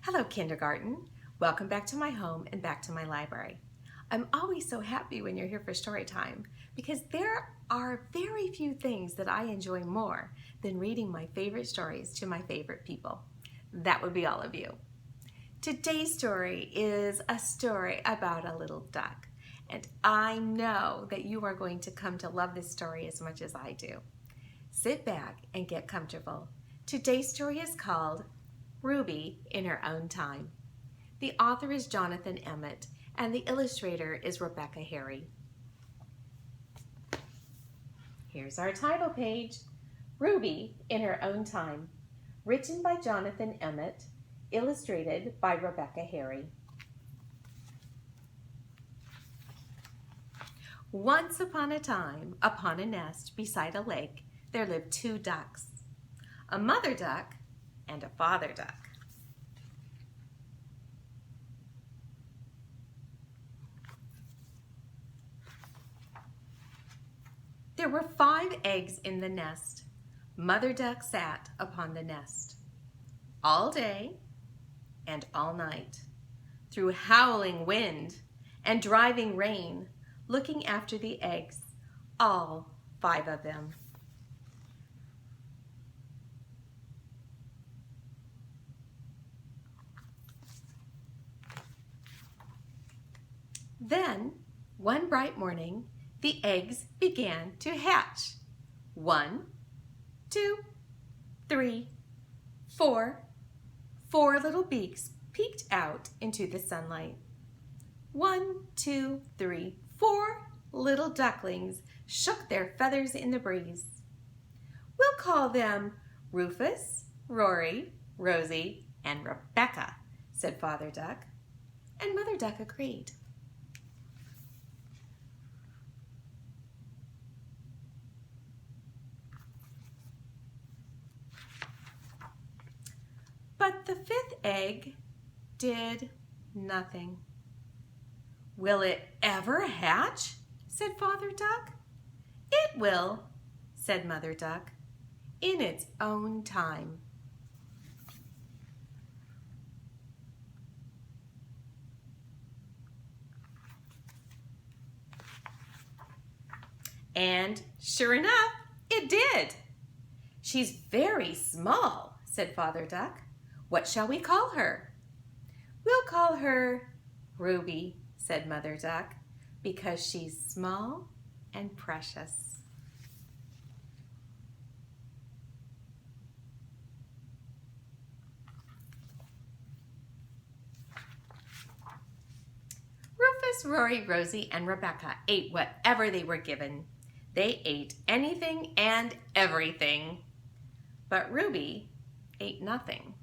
Hello, kindergarten. Welcome back to my home and back to my library. I'm always so happy when you're here for story time because there are very few things that I enjoy more than reading my favorite stories to my favorite people. That would be all of you. Today's story is a story about a little duck, and I know that you are going to come to love this story as much as I do. Sit back and get comfortable. Today's story is called Ruby in Her Own Time. The author is Jonathan Emmett, and the illustrator is Rebecca Harry. Here's our title page, Ruby in Her Own Time, written by Jonathan Emmett, illustrated by Rebecca Harry. Once upon a time, upon a nest beside a lake, there lived two ducks, a mother duck and a father duck. There were 5 eggs in the nest. Mother duck sat upon the nest all day and all night, through howling wind and driving rain, looking after the eggs, all 5 of them. Then, one bright morning, the eggs began to hatch. 1, 2, 3, 4. 4 little beaks peeked out into the sunlight. 1, 2, 3, 4 little ducklings shook their feathers in the breeze. We'll call them Rufus, Rory, Rosie, and Rebecca, said Father Duck, and Mother Duck agreed. But the 5th egg did nothing. Will it ever hatch? Said Father Duck. It will, said Mother Duck, in its own time. And sure enough, it did. She's very small, said Father Duck. What shall we call her? We'll call her Ruby, said Mother Duck, because she's small and precious. Rufus, Rory, Rosie, and Rebecca ate whatever they were given. They ate anything and everything. But Ruby ate nothing.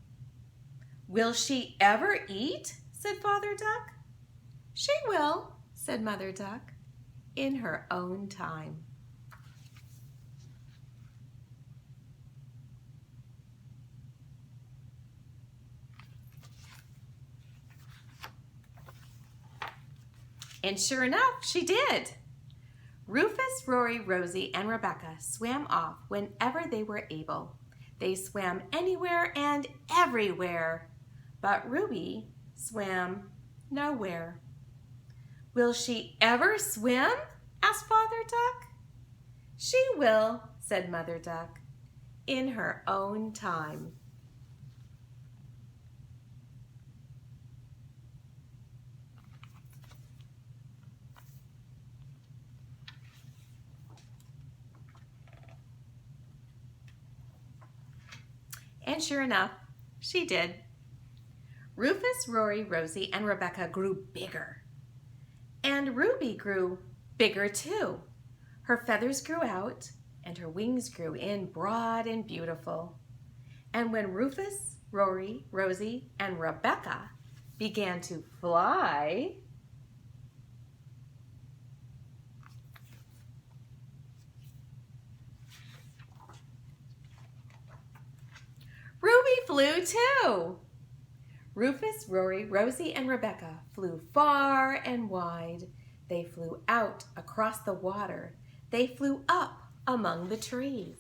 Will she ever eat? Said Father Duck. She will, said Mother Duck, in her own time. And sure enough, she did. Rufus, Rory, Rosie, and Rebecca swam off whenever they were able. They swam anywhere and everywhere. But Ruby swam nowhere. Will she ever swim? Asked Father Duck. She will, said Mother Duck, in her own time. And sure enough, she did. Rufus, Rory, Rosie, and Rebecca grew bigger. And Ruby grew bigger too. Her feathers grew out and her wings grew in broad and beautiful. And when Rufus, Rory, Rosie, and Rebecca began to fly, Ruby flew too. Rufus, Rory, Rosie, and Rebecca flew far and wide. They flew out across the water. They flew up among the trees.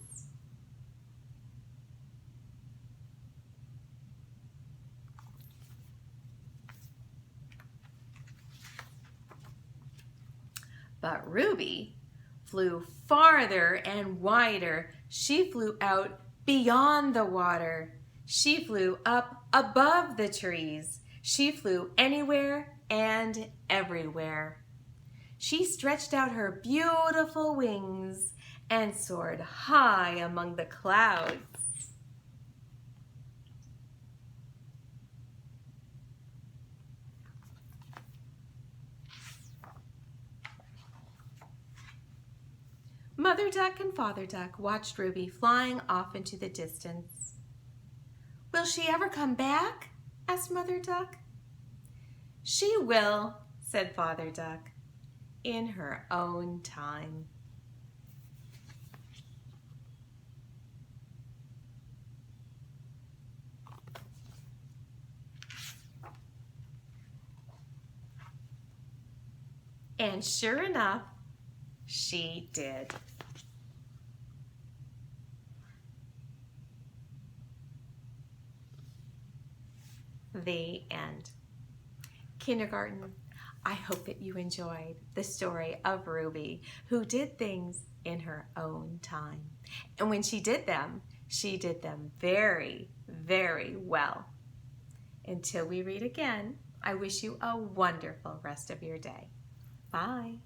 But Ruby flew farther and wider. She flew out beyond the water. She flew up above the trees. She flew anywhere and everywhere. She stretched out her beautiful wings and soared high among the clouds. Mother Duck and Father Duck watched Ruby flying off into the distance. "Will she ever come back?" asked Mother Duck. "She will," said Father Duck, "in her own time." And sure enough, she did. The end. Kindergarten, I hope that you enjoyed the story of Ruby, who did things in her own time. And when she did them very, very well. Until we read again, I wish you a wonderful rest of your day. Bye.